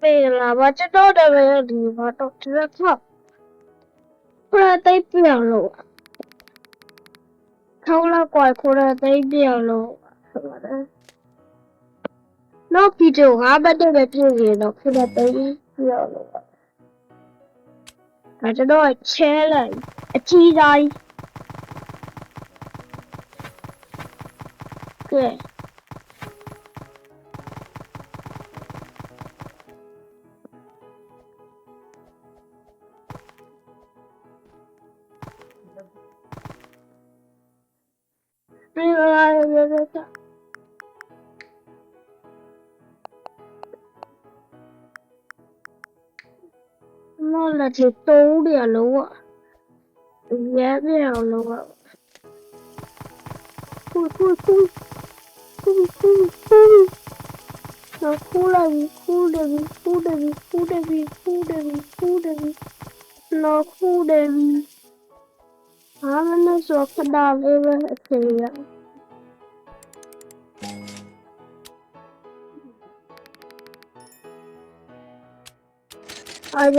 ပေးလာပါကျွန်တော်တပည့်ဒီမှာတော့တစ်ခါခရသိပ်ပြောင်းလို့ခေါင်းလောက်ကွာခရသိပ်ပြောင်းလို့ဆိုတော့နောက်ဗီဒီယို5မိနစ်ပဲပြည့်ရင်တော့ခရသိပ်ပြောင်းလို့ဒါကျွန်တော် challenge အကြီးတိုင်းကဲပြန်လာရတာနော်လက်ချတုံးတယ်လို့อ่ะရဲပြောင်းလို့อ่ะ哭那哭了你哭的你那哭的你他们那说可大了这样哎呀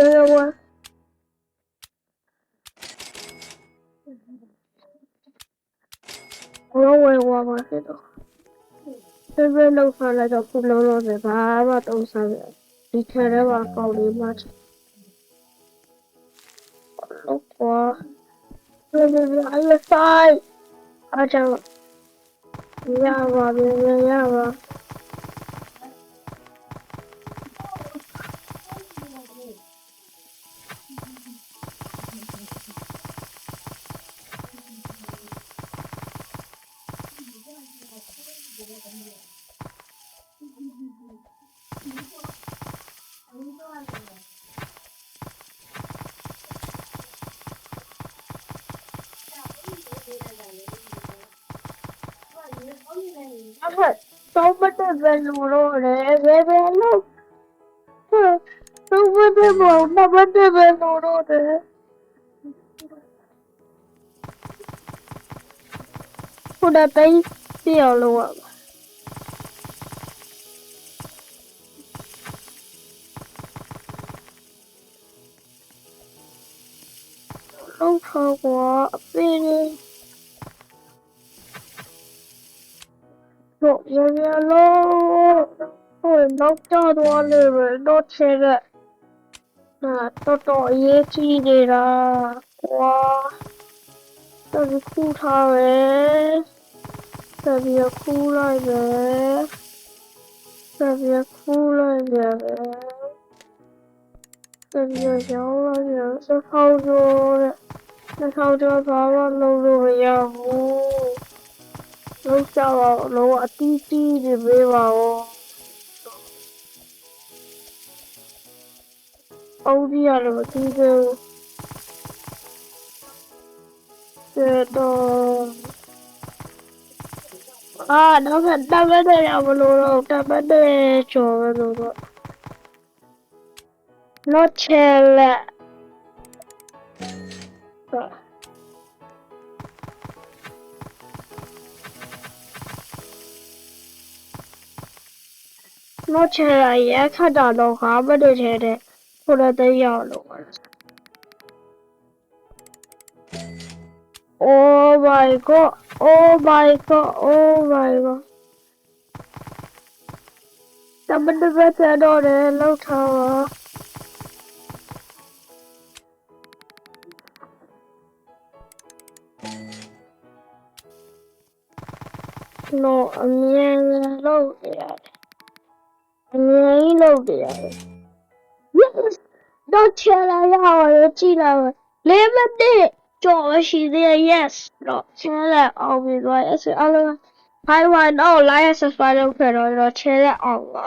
我知道这边弄上来就不能弄这把把东西你看这把高丽嘛我别哎呀塞啊这样呀吧别呀吧都不得别录了嘞，别录，都不得录，那不得别录了嘞。我的杯掉了我。都超过别人。Look, yellow. Oh, no, don't live. Don't check it. Don't eat it. Wow. That's a cool tower. That's a cool idea. That's a cool idea. That's a yellow idea. So how do I power load Yahoo? လုံးကြတော့လုံးဝအတီးတီးနေပေးပါဦး။အော်ဒီရတယ်မသိသေးဘူး။တော့နောက်ထပ်တပတ်တည်းရမလို့တော့တပတ်တည်းကျော်ပဲလို့တော့ not chill နောက်ချရရခတ်တာတော့ငါမတည်းထဲတဲ့ခုနတည်းရောက်လို့ Oh my god Oh my god Oh my god တမန်တစ်ပတ်တော့တယ်လောက်ထားပါနော်အမြင်လို့ရတယ်အမြင်လို့ရတယ် Yes တော့ချလာရအောင်ကြည့်လာလေးမတည်းကြော်ရှိသေး Yes တော့ချလာအောင်ပြီးသွား Yes အလုံး I want all license ပါလို့ခတော့ချလာအောင်ပါ